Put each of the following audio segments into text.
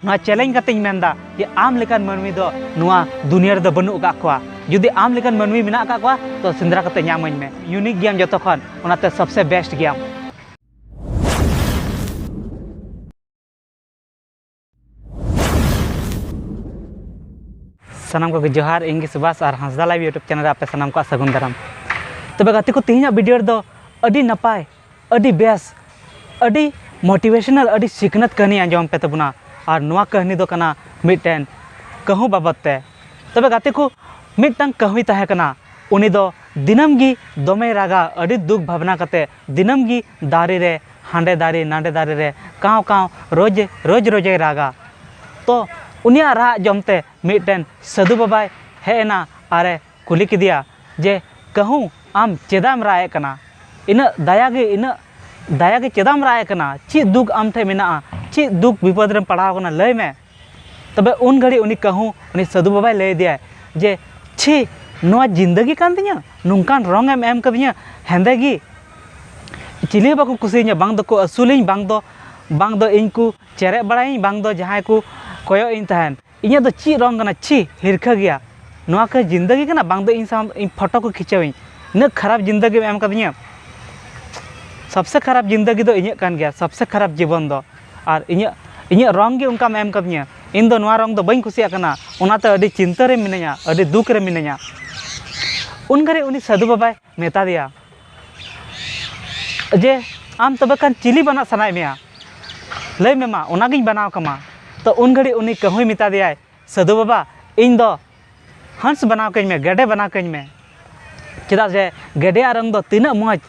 नवा चैलेंज कतेኝ मेनदा जे आम लेकान मानवी दो नवा दुनिया रे दो बनु का कोआ जुदी आम लेकान मानवी मेना का कोआ तो सेंद्रा कते ᱧᱟᱢᱟᱹᱧ में यूनिक गेम जतो खन ओनाते सबसे बेस्ट गेम सनाम को जोहार इंगे सुभाष और हंसदा लाइव यूट्यूब चैनल आपे सनाम को सगुन दाराम तबे गाते को तेहना वीडियो दो अडी नपाय अडी बेस अडी मोटिवेशनल अडी सिखनत कहानी आंजम पे तबना और नवा कहानी दो कना मिटन कहूँ बाबते तबे गाते को मिटन कहवी तहे कना उनी दो दिनम गी दमे रागा अडी दुख भावना कते दिनम गी दारी रे हांडे दारी नांडे दारी रे काव काव रोज रोज रोजे रागा तो उनिया राह जमते मिटन साधु बाबाय हेना आरे कुली किदिया जे कहूँ आम चेदाम राय कना इन दया के चेदाम राय कना ची दुख आम ठे मेना ची दुख विपद रे पड़ाव कना लय में तबे उन घड़ी उनी कहूँ उनी साधु बाबाय लय दिया जे छी नवा जिंदगी कान तिया नुंकान रंग एम कदिया हेंदे गी चिली बाको कुसिया बांग दो असुलिኝ बांग दो इनकू चेरे बड़ाई बांग दो जहां को कोयो इन तहन इया दो ची रंग कना ची हिरखा गया नवा के जिंदगी कना बांग दो इन साम इन फोटो को खिंचावी न खराब जिंदगी एम कदिया सबसे खराब जिंदगी दो इᱧ कान गया सबसे खराब जीवन दो और इᱧ रंग गे उनका एम कदिया इन दो नवा रंग दो बई खुशिया कना ओनाते अडी चिंता रे मिनया अडी दुख रे मिनया उन घरे उनी साधु बाबाय मेता दिया जे आम तबे कान चिली बना सनाय मेया लय मे मा ओनागिኝ बनाव कमा तो उन घड़ी उनी कहूँ मेता दिया साधु बाबा इन दो हंस बनाव कኝ में गेडे बनाव कኝ में चेदा जे गेडे रंग दो तीना मज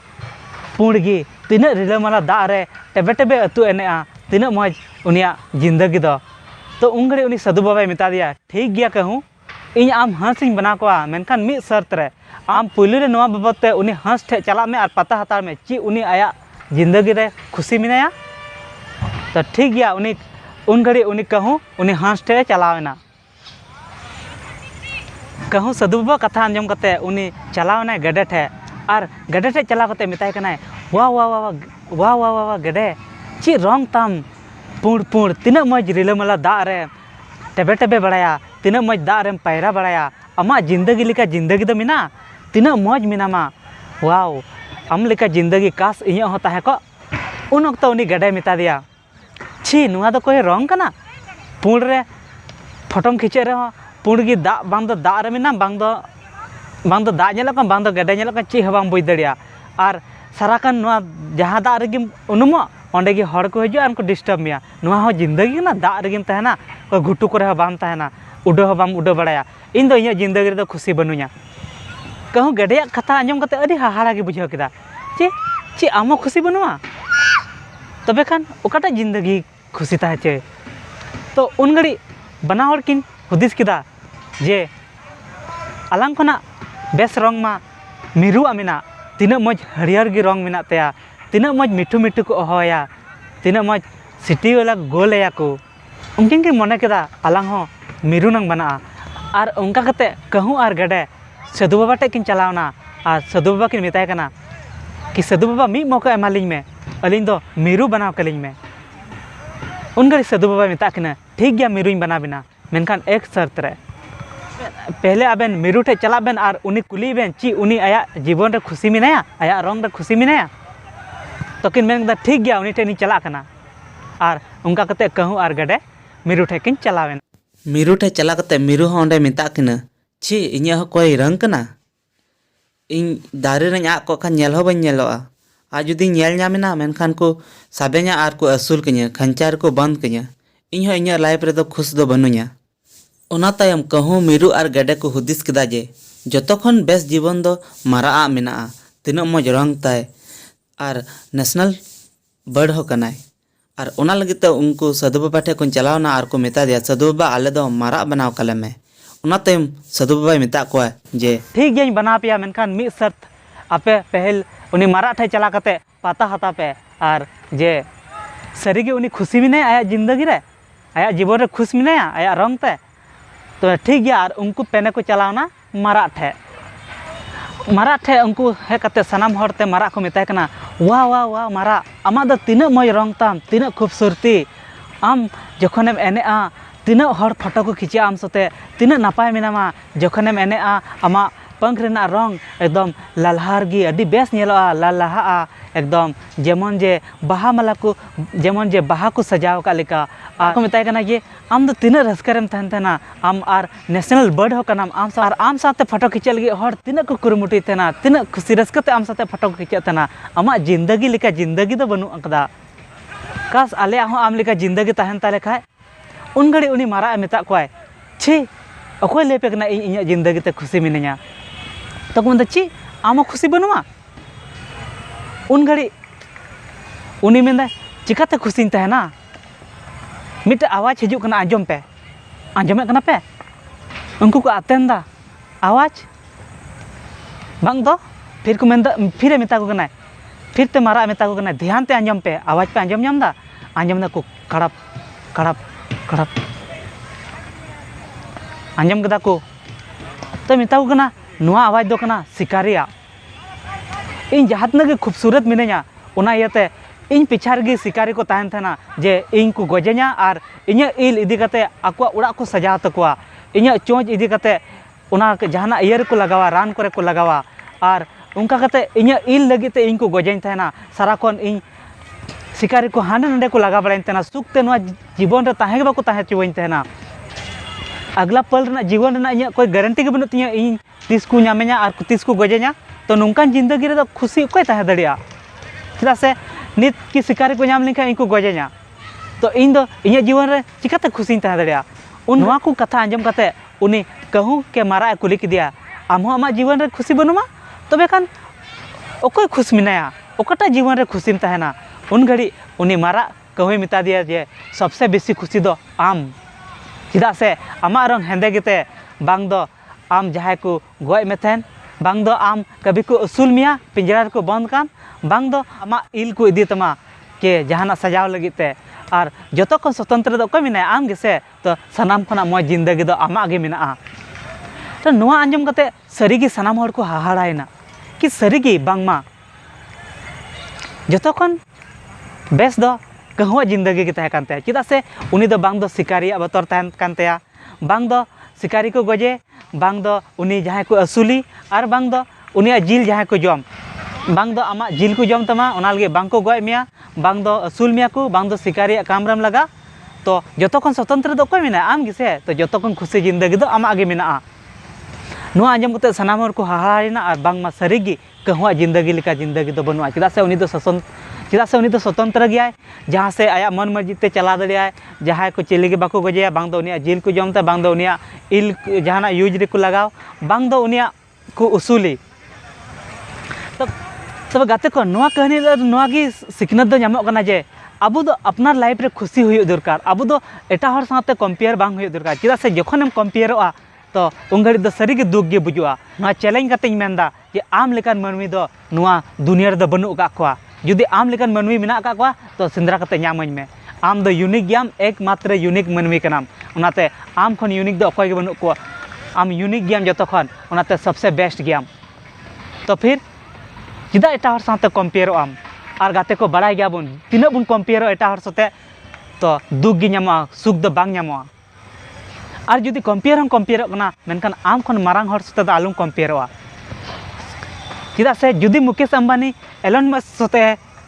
पुंडगी तीना रिलामाला दा रे टेबे टेबे अतु एनेआ तीना मज उनिया जिंदगी दो तो उन घड़ी उनी साधु बाबाय मेता दिया ठीक गया कहूँ इन आम हंस इन बना कोआ मेनखान मिद शर्त रे आम पुइलु रे नवा बाबते उनी हंस ठे चला में और पता हतार में ची उनी आया जिंदगी रे खुशी मिनाया तो ठीक गया उनी उन घड़ी उनी कहूँ उनी हंस ठे चलावेना कहूँ साधु बाबा कथा आंजम कते उनी चलावना गेडे ठे और गेडे ठे चला कते मेताय कनाय वाह वाह वाह वाह वाह वाह गेडे ची रंग ताम पुंड पुंड तीना मज रिलामाला दा रे टेबे टेबे बड़ाया तीना मज दा रेम पायरा बड़ाया अमा जिंदगी लेका जिंदगी दो मिना तीना मज मिनामा वाव आम लेका जिंदगी काश इᱧ हो ताहे को उन वक्त उनी गेडे मेता दिया छी नुआ दो कोई रंग कना पुंड रे फोटोम खिचे रे पुंड गी दा बांग दो दा रे मिना बांग दो दा नेलो कन बांग दो गेडे नेलो कन ची हबाम बुझ दड़िया और सारा कन नुआ जहां दा रे गिम उनुमो ओंडे गी हड़ को हजू उनको डिस्टर्ब मिया नुआ हो जिंदगी ना दा रे गिम तहना को घुटू करे बाम तहना उडो हो बाम उडो बड़ाया इन दो इᱧ जिंदगी रे दो खुशी बनुया कहूँ गेडे कथा आंजम कते अडी हाहाड़ा गे बुझाव केदा ची आमो खुशी बनुआ तबे खान ओकाटा जिंदगी खुशी ताहे चे तो उन घड़ी बना हड़ किन हुदिस केदा जे आलांग खना बेस रंग मा मिरुआ मेना तीना मज हरियर गे रंग मेना तया तीना मज मिठू मिठू को होया तीना मज सिटी वाला गोलेया को उनकिन के मने केदा आलांग हो मिरु नंग बना और उनका कते कहूँ और गेडे साधु बाबा टे किन चलावना और साधु बाबा किन मेताय कना कि साधु बाबा मी मौका एमालिኝ में अलिኝ दो मिरु बनाव कलिኝ में उन घड़ी साधु बाबा मेता किना ठीक गया मिरुኝ बना बिना मेनखान एक शर्त रे पहले आबेन मिरु ठे चला बेन और उनी कुली बेन ची उनी आया जीवन रे खुशी मिनाया आया रंग रे खुशी मिनाया तो किन मेन ठीक गया उनी ठे चला कना और उनका कते कहूँ और गेडे मिरु ठे किन चलावेन मिरु ठे चला कते मिरु हो ओंडे मेता किना छी इᱧ हो कोई रंग कना इन दारे रे आ को खान नेल हो बन नेलोआ आ जुदी नेल ᱧᱟᱢᱮᱱᱟ मेनखान को साबे냐 और को असूल कኛ खंचार को बंद कኛ इन हो इᱧ लाइफ रे दो खुश दो बनु냐 ओना तायम कहूँ मिरु और गेडे को हुदिस केदा जे जतखन बेस जीवन दो मारा मेना तीना मज रंग ताय और नेशनल बर्ड हो कनाय और ओना लगित उनको साधु बाबा ठे को चलावना और को मेता दिया साधु बाबा आले दो मारा बनाव कले में ओना तायम साधु बाबा मेता को जे ठीक गया बना पिया मेनखान मिद शर्त आपे पहल उनी मारा ठे चला कते पता हता पे और जे सरीगे उनी खुशी मिने आया जिंदगी रे आया जीवन रे खुश मिनाया आया रंग ते तो ठीक गया और उनको पेने को चलावना मारा ठे उनको हे कते सनाम हरते मारा को मेताय कना वाह वाह वाह मारा आमा द तीना मय रंग ताम तीना खूबसूरती आम जखनेम एनेआ तीना हर फोटो को खींचा आम सते तीना नापाय मेनामा जखनेम एनेआ आमा पंख रेना रंग एकदम लालहार गी अडी बेस नेलोआ लालहा एकदम जेमन जे बाहा माला को जेमन जे बाहा को सजाव का लेका आ को मेताय कना जे आम दो तीना रस्करेम तहन तहना आम आर नेशनल बर्ड हो कनाम आम साथे फोटो खींचा लगी हर तीना को कुरुमुटी तहना तीना खुशी रस्कते आम साथे फोटो खींचा तहना आमा जिंदगी लेका जिंदगी दो बनु अकदा कास आले हो आम लेका जिंदगी तहन ताले खाय उन घड़ी उनी मारा मेता कोय छी अकोय लेपे कना इन जिंदगी ते खुशी मिनया तो को ची आम खुशी बनुआ उन घड़ी उनी मेंदा चिकाते खुशी तहना मिट आवाज हिजुक कना आंजम पे आंजमे कना पे उनको को आतेंदा आवाज बांग दो फिर को मेंदा फिर मेता को कना फिर ते मारा मेता को कना ध्यान ते आंजम पे आवाज पे आंजम दा को कड़प कड़प कड़प आंजम कदा को तो मेता को कना नुआ आवाज दो कना शिकारिया इन जहाँ तक खूबसूरत मिनया उना इयाते इन पिछार गे शिकारी को तहन थना जे इन को गजे냐 और इन इल इदी कते आकुआ उड़ा को सजाव तकुआ इन चोंच इदी कते उना जहाना इयर को लगावा रान करे को लगावा और उनका कते इन इल लगी ते इन को गजेñ तहना सारा कोन इन शिकारी को हांडे नंडे को लगा बड़ाइन तहना सुखते नुआ जीवन रे ताहे बाको ताहे चुवኝ तहना अगला पल रना जीवन रना इन कोई गारंटी के बनु तिया इन तीस को नामे냐 और तीस को गजे냐 तो नौकान जिंदगी रे खुशी कोई ताहे दड़िया चेदा से नित की शिकारी को नाम लेखा इनको गजे냐 तो इन दो इन जीवन रे चिकाते खुशी ताहे दड़िया उन नुआ को कथा आंजम कते उनी कहू के मारा कुली किदिया आम आमा जीवन रे खुशी बनुमा तबे खान ओकोय खुश मिनाया ओकटा जीवन रे खुशी तहना उन घड़ी उनी मारा कहू मिता दिया जे सबसे बेसी खुशी दो आम चेदा से आमा रंग हेंदे गिते बांग दो आम जहां को गय मेथेन बांग दो आम कभी को असूल मिया पिंजरा को बंद कान बांग दो आमा इल को इदी तमा के जहाना सजाव लगिते और जतो को स्वतंत्र दो को मिना आम गेसे तो सनाम खना मो जिंदगी दो आमा गे मिना तो नुआ आंजम कते सरीगी सनाम हर को हाहाड़ायना कि सरीगी बांगमा जतो खन बेस दो कहवा जिंदगी के तहे कानते चेदा से उनी दो बांग दो शिकारिया बतर तहन कानतेया बांग दो शिकारी को गजे बांग दो उनी जहां को असूली और बांग दो उनी जिल जहां को जम बांग दो आमा जिल को जम तमा ओना लगे बांग को गय मिया बांग दो असूल मिया को बांग दो शिकारी कामराम लगा तो जतो खन स्वतंत्र दो कोई मिना आम गिसे तो जतो खन खुशी जिंदगी दो आमा आगे मिना नुआ आंजम कते सनाम हर को हाहाड़िना और बांग मा सरीगी कहवा जिंदगी लेका जिंदगी दो बनुआ चेदा से उनी दो स्वतंत्र गया जहाँ से आया मन मर्जी ते चला दड़िया जहाँ को चिली के बाको गजेया बांग दो उनिया जिल को जमता बांग दो उनिया इल जहाना यूज रे को लगाव बांग दो उनिया को उसूली तब गाते को नुआ कहानी नुआ की सिखनत दो नामो कना जे अब दो अपना लाइफ रे खुशी हुई दरकार अब दो एटा हर साथे कंपेयर बांग हुई दरकार चेदा से जखनेम कंपेयरआ तो उन घड़ी दो सरी के दुख गे बुजुआ नुआ चैलेंज काते मेंदा जे आम लेकान मनमी दो नुआ दुनिया रे दो बनु का खोआ जुदी आम लेकान मनमी मेना का खोआ तो सिंद्रा काते ᱧᱟᱢᱟᱹᱧ में आम दो यूनिक गयाम एकमात्र यूनिक मनमी कनाम उनाते आम खन यूनिक दो अकोय गे बनु को आम यूनिक गयाम जतो खन उनाते सबसे बेस्ट गयाम तो फिर चिदा एटा हर साथे कंपेयर आम और गाते को बड़ाय गया बन तिना बन कंपेयर एटा हर साथे तो दुख गे ᱧᱟᱢᱚᱜᱼᱟ सुख दो बांग ᱧᱟᱢᱚᱜᱼᱟ और जुदी कंपेयर हम कंपेयर कना मेनखान आम खन मारांग हर साथे दो आलुम कंपेयरआ चेदा से जुदी मुकेश अंबानी एलन मस्क साथे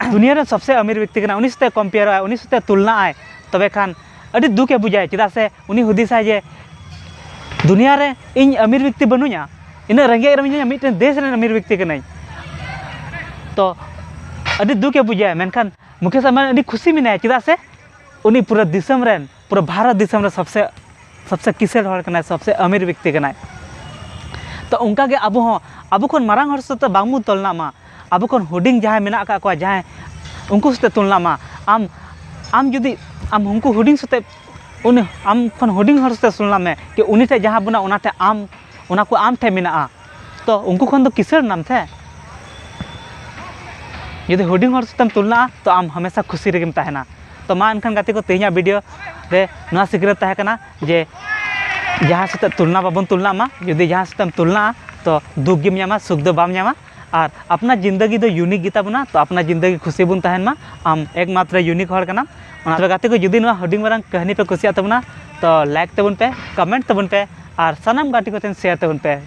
दुनिया रे सबसे अमीर व्यक्ति कना उनी साथे कंपेयर आय उनी साथे तुलना आय तबे खान अडी दुखे बुझाय चेदा से उनी हुदिसाय जे दुनिया रे इन अमीर व्यक्ति बनुया इन रंगे रमिया मिटन देश रे अमीर व्यक्ति कनाई तो अडी दुखे बुझाय मेनखान मुकेश अंबानी अडी खुशी मिनाय चेदा से उनी पूरा दिसम रेन पूरा भारत दिसम रे सबसे किसेल हर कनाय सबसे अमीर व्यक्ति कनाय तो उनका के अब खन मारांग हर साथे बांगमु तुलना मा अब खन हुडिंग जहां मेना का को जहां उनको साथे तुलना मा आम जुदी आम उनको हुडिंग साथे उन आम खन हुडिंग हर साथे तुलना में कि उनी टे जहां बुना उनाते आम उना को आम टे मेना तो उनको खन दो किसेल नाम थे जुदी हुडिंग हर साथे तुलना तो आम हमेशा खुशी रेगेम तहना तो मा एनखान गाते को तेहिया वीडियो रे ना सिगरेट तहे कना जे जहाँ साथे तुलना बाबन तुलना मा जुदी जहाँ साथे तुलना तो दुख गेम ᱧᱟᱢᱟ सुख दो बाम ᱧᱟᱢᱟ और अपना जिंदगी दो यूनिक गिता बना तो अपना जिंदगी खुशी बुन तहन मा आम एकमात्र यूनिक हर कना ओना गाते को जुदी नवा हुडिंग मारंग कहानी पे खुशिया तबना तो लाइक तबन पे कमेंट तबन पे और सनम गाटी को शेयर तबन पे।